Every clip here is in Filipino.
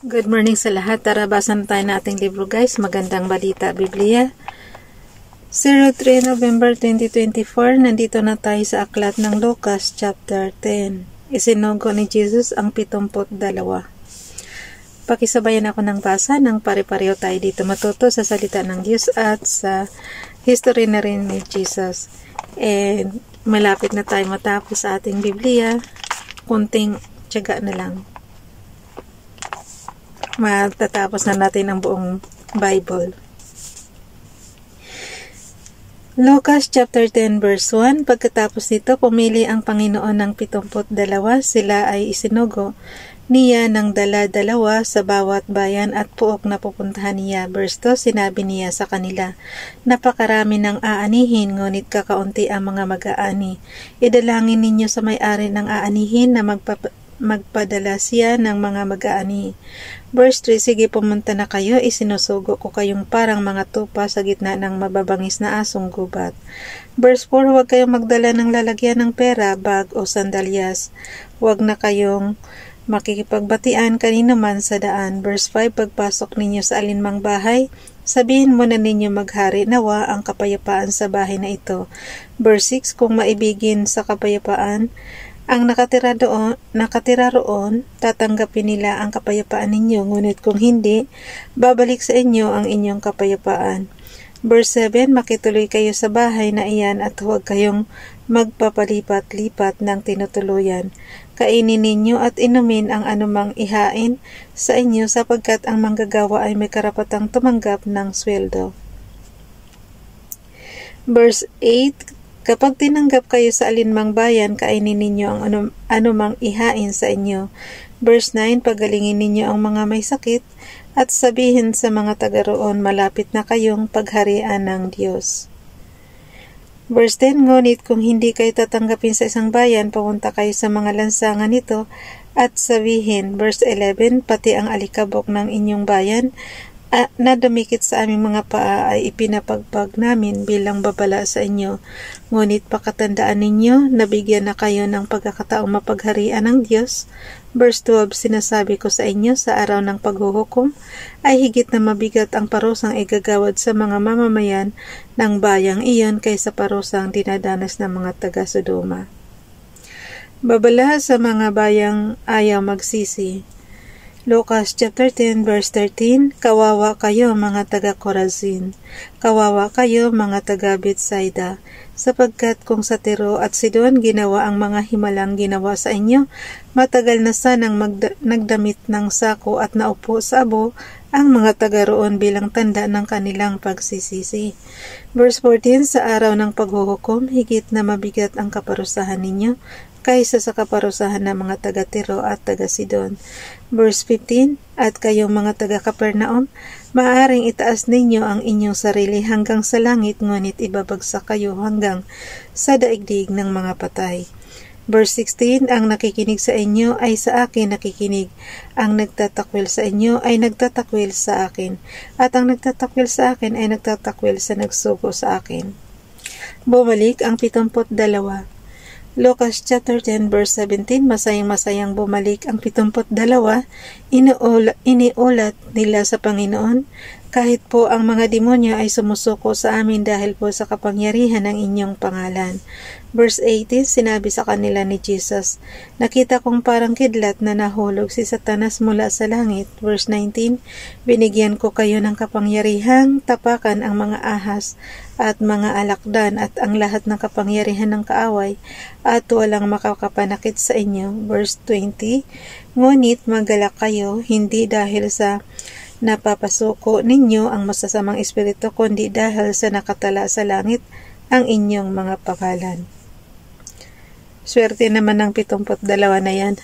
Good morning sa lahat. Tara, basan tayo na ating libro guys. Magandang balita, Biblia. 03 November 2024, nandito na tayo sa aklat ng Lucas chapter 10. Isinugo ni Jesus ang 72. Pakisabayan ako ng basa ng pare-pareho tayo dito matuto sa salita ng Diyos at sa history na rin ni Jesus. And malapit na tayo matapos sa ating Biblia. Kunting tiyaga na lang. Matatapos na natin ang buong Bible. Lucas chapter 10 verse 1, pagkatapos nito pumili ang Panginoon ng 72, sila ay isinugo niya ng dala-dalawa sa bawat bayan at puok na pupuntahan niya. Verse 2, sinabi niya sa kanila, napakarami ng aanihin, ngunit kakaunti ang mga mag-aani. Idalangin ninyo sa may-ari ng aanihin na magpadala siya ng mga mag-aani. Verse 3, sige pumunta na kayo, isinusugo ko kayong parang mga tupa sa gitna ng mababangis na asong gubat. Verse 4, huwag kayong magdala ng lalagyan ng pera, bag o sandalyas. Huwag na kayong makikipagbatian kanino man sa daan. Verse 5, pagpasok ninyo sa alinmang bahay, sabihin mo na ninyo maghari nawa ang kapayapaan sa bahay na ito. Verse 6, kung maibigin sa kapayapaan ang nakatira roon, tatanggapin nila ang kapayapaan ninyo, ngunit kung hindi, babalik sa inyo ang inyong kapayapaan. Verse 7, makituloy kayo sa bahay na iyan at huwag kayong magpapalipat-lipat ng tinutuluyan. Kainin ninyo at inumin ang anumang ihain sa inyo sapagkat ang manggagawa ay may karapatang tumanggap ng sweldo. Verse 8, kapag tinanggap kayo sa alinmang bayan, kainin ninyo ang anumang ihain sa inyo. Verse 9, pagalingin ninyo ang mga may sakit at sabihin sa mga taga roon, malapit na kayong pagharian ng Diyos. Verse 10, ngunit kung hindi kayo tatanggapin sa isang bayan, pumunta kayo sa mga lansangan nito at sabihin. Verse 11, pati ang alikabok ng inyong bayan na dumikit sa aming mga paa ay ipinapagpag namin bilang babala sa inyo. Ngunit pakatandaan ninyo, nabigyan na kayo ng pagkakataong mapagharian ng Diyos. Verse 12, sinasabi ko sa inyo, sa araw ng paghuhukom ay higit na mabigat ang parusang igagawad sa mga mamamayan ng bayang iyon kaysa parusang dinadanas ng mga taga-Sodoma. Babala sa mga bayang ayaw magsisi. Lucas chapter 10 verse 13, kawawa kayo mga taga-Corazin, kawawa kayo mga taga-Bethsaida, sapagkat kung sa Tiro at Sidon ginawa ang mga himalang ginawa sa inyo, matagal na sanang nagdamit ng sako at naupo sa abo ang mga taga roon bilang tanda ng kanilang pagsisisi. Verse 14, sa araw ng paghuhukom, higit na mabigat ang kaparusahan ninyo kaysa sa kaparusahan ng mga taga-Tiro at taga-Sidon. Verse 15, at kayong mga taga-Capernaum, maaaring itaas ninyo ang inyong sarili hanggang sa langit, ngunit ibabagsak kayo hanggang sa daigdig ng mga patay. Verse 16, ang nakikinig sa inyo ay sa akin nakikinig, ang nagtatakwil sa inyo ay nagtatakwil sa akin, at ang nagtatakwil sa akin ay nagtatakwil sa nagsugo sa akin. Bumalik ang 72. Lucas chapter 10 verse 17, masayang-masayang bumalik ang 72, iniulat nila sa Panginoon, kahit po ang mga demonyo ay sumusuko sa amin dahil po sa kapangyarihan ng inyong pangalan. Verse 18, sinabi sa kanila ni Jesus, nakita kong parang kidlat na nahulog si Satanas mula sa langit. Verse 19, binigyan ko kayo ng kapangyarihang tapakan ang mga ahas at mga alakdan at ang lahat ng kapangyarihan ng kaaway at walang makakapanakit sa inyo. Verse 20, ngunit magalak kayo, hindi dahil sa napapasuko ninyo ang masasamang espiritu, kundi dahil sa nakatala sa langit ang inyong mga pangalan. Swerte naman ng 72 na yan.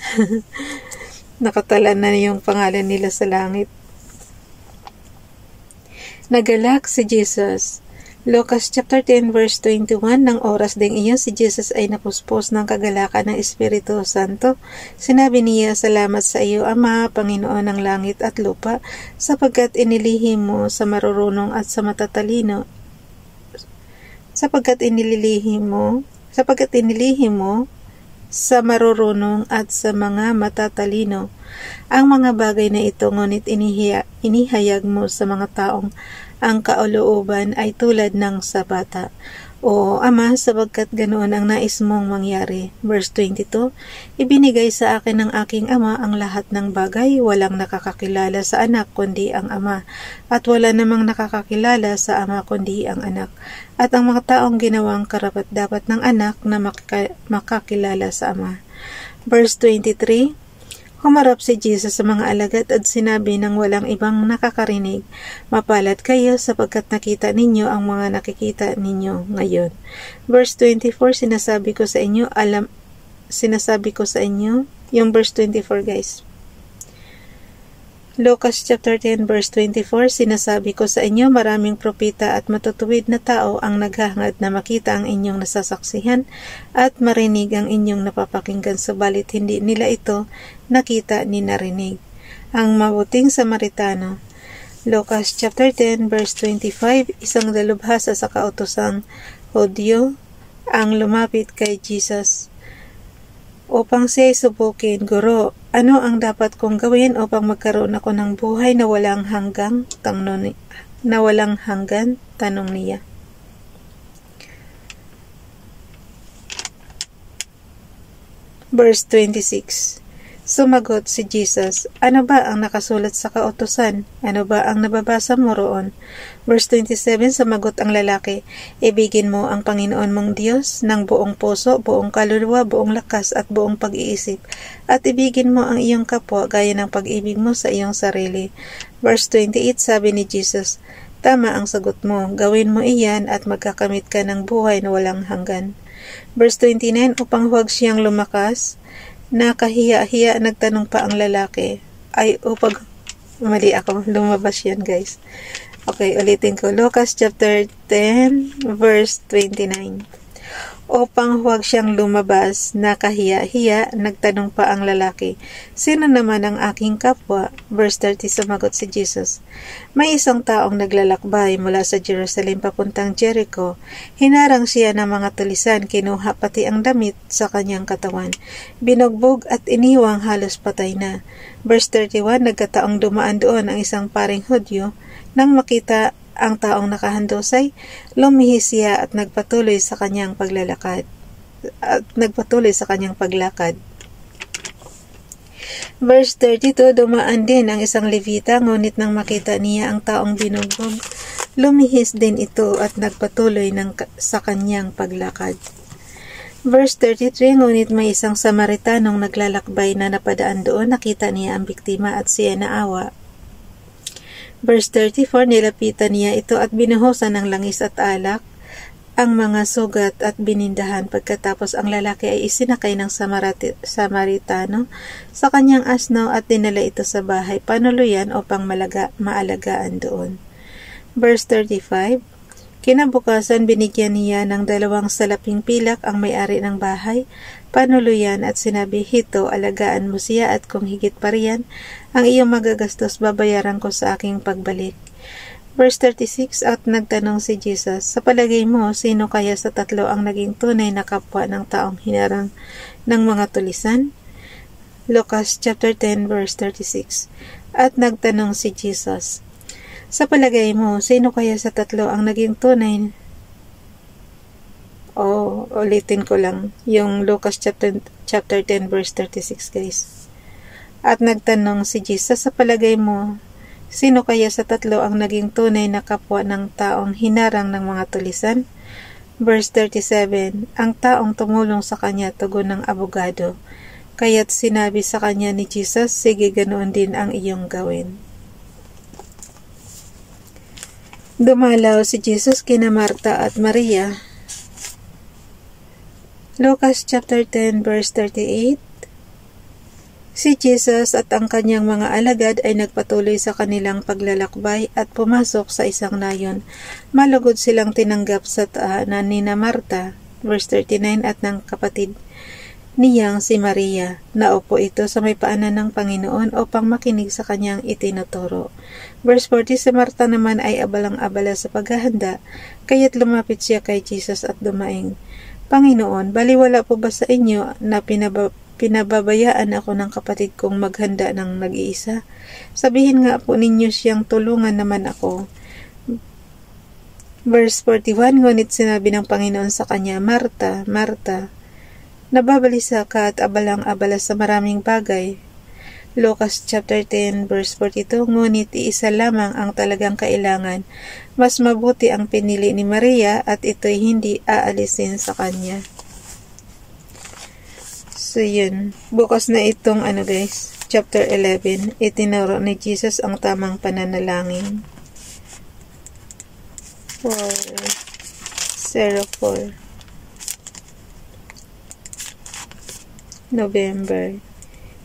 Nakatala na yung pangalan nila sa langit. Nagalak si Jesus. Lucas chapter 10 verse 21, ng oras ding iyon si Jesus ay napuspos ng kagalakan ng Espiritu Santo. Sinabi niya, salamat sa iyo Ama, Panginoon ng langit at lupa, sapagkat inilihim mo sa marurunong at sa matatalino, sapagkat inilihim mo sa marurunong at sa mga matatalino ang mga bagay na ito, ngunit inihayag mo sa mga taong ang kaolooban ay tulad ng sa bata. Oo, Ama, sabagkat ganoon ang nais mong mangyari. Verse 22, ibinigay sa akin ng aking Ama ang lahat ng bagay, walang nakakakilala sa anak kundi ang Ama, at wala namang nakakakilala sa Ama kundi ang anak, at ang mga taong ginawang karapat-dapat ng anak na makakilala sa Ama. Verse 23, humarap si Jesus sa mga alagad at sinabi ng walang ibang nakakarinig, mapalad kayo sapagkat nakita ninyo ang mga nakikita ninyo ngayon. Verse 24, sinasabi ko sa inyo, yung verse 24 guys. Lucas chapter 10 verse 24, sinasabi ko sa inyo, maraming propeta at matutuwid na tao ang naghahangad na makita ang inyong nasasaksihan at marinig ang inyong napapakinggan, subalit hindi nila ito nakita ni narinig. Ang mabuting Samaritano. Lucas chapter 10 verse 25, isang dalubhasa sa kautosang Hudyo ang lumapit kay Jesus upang siya'y subukin. Guro, ano ang dapat kong gawin upang magkaroon ako ng buhay na walang hanggan? Tanong niya. Verse 26. Sumagot si Jesus, ano ba ang nakasulat sa kautusan? Ano ba ang nababasa mo roon? Verse 27, sumagot ang lalaki, ibigin mo ang Panginoon mong Diyos ng buong puso, buong kaluluwa, buong lakas at buong pag-iisip, at ibigin mo ang iyong kapwa gaya ng pag-ibig mo sa iyong sarili. Verse 28, sabi ni Jesus, tama ang sagot mo, gawin mo iyan at magkakamit ka ng buhay na walang hanggan. Verse 29, upang huwag siyang lumakas, nakahiya-hiya, nagtanong pa ang lalaki. Mali ako, lumabas yan guys. Okay, ulitin ko. Lucas chapter 10 verse 29. Upang huwag siyang lumabas, nakahiya-hiya, nagtanong pa ang lalaki, sino naman ang aking kapwa? Verse 30, sumagot si Jesus, may isang taong naglalakbay mula sa Jerusalem papuntang Jericho. Hinarang siya ng mga tulisan, kinuha pati ang damit sa kanyang katawan, binugbog at iniwang halos patay na. Verse 31, nagkataong dumaan doon ang isang paring Hudyo. Nang makita ang taong nakahandusay, lumihis siya at nagpatuloy sa kanyang paglakad. Verse 32, dumaan din ang isang Levita, ngunit nang makita niya ang taong binugbog, lumihis din ito at nagpatuloy sa kanyang paglakad. Verse 33, ngunit may isang Samaritanong naglalakbay na napadaan doon, nakita niya ang biktima at siya naawa. Verse 34, nilapitan niya ito at binuhusan ng langis at alak ang mga sugat at binindahan. Pagkatapos ang lalaki ay isinakay ng Samaritano sa kanyang asno at dinala ito sa bahay panuluyan upang maalagaan doon. Verse 35, kinabukasan binigyan niya ng 2 salaping pilak ang may-ari ng bahay panuluyan at sinabi, hito, alagaan mo siya at kung higit pa riyan ang iyong magagastos, babayaran ko sa aking pagbalik. Verse 36, at nagtanong si Jesus, sa palagay mo, sino kaya sa tatlo ang naging tunay na kapwa ng taong hinarang ng mga tulisan? Lucas chapter 10 verse 36, at nagtanong si Jesus, sa palagay mo, sino kaya sa tatlo ang naging tunay? Ulitin ko lang yung Lucas chapter 10 verse 36 guys. At nagtanong si Jesus, sa palagay mo, sino kaya sa tatlo ang naging tunay na kapwa ng taong hinarang ng mga tulisan? Verse 37, ang taong tumulong sa kanya tugon ng abogado, kaya't sinabi sa kanya ni Jesus, sige, ganoon din ang iyong gawin. Dumalaw si Jesus kina Marta at Maria. Lucas chapter 10 verse 38, si Jesus at ang kanyang mga alagad ay nagpatuloy sa kanilang paglalakbay at pumasok sa isang nayon. Malugod silang tinanggap sa tahanan ni Marta, verse 39, at ng kapatid niyang si Maria. Naupo ito sa may paanan ng Panginoon upang makinig sa kanyang itinuturo. Verse 40, si Marta naman ay abalang-abala sa paghahanda, kaya't lumapit siya kay Jesus at dumaing. Panginoon, baliwala po ba sa inyo na pinababayaan ako ng kapatid kong maghanda ng nag-iisa? Sabihin nga po ninyo siyang tulungan naman ako. Verse 41, ngunit sinabi ng Panginoon sa kanya, Marta, Marta, nababalisa ka at abalang-abala sa maraming bagay. Lucas chapter 10 verse 42, ngunit iisa lamang ang talagang kailangan. Mas mabuti ang pinili ni Maria at ito'y hindi aalisin sa kanya. So yun, bukas na itong guys, chapter 11, itinuro ni Jesus ang tamang pananalangin. 04 November.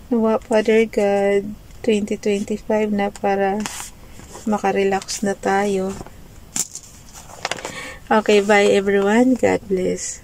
Nawa, Father God, 2025 na para makarelax na tayo. Okay, bye everyone. God bless.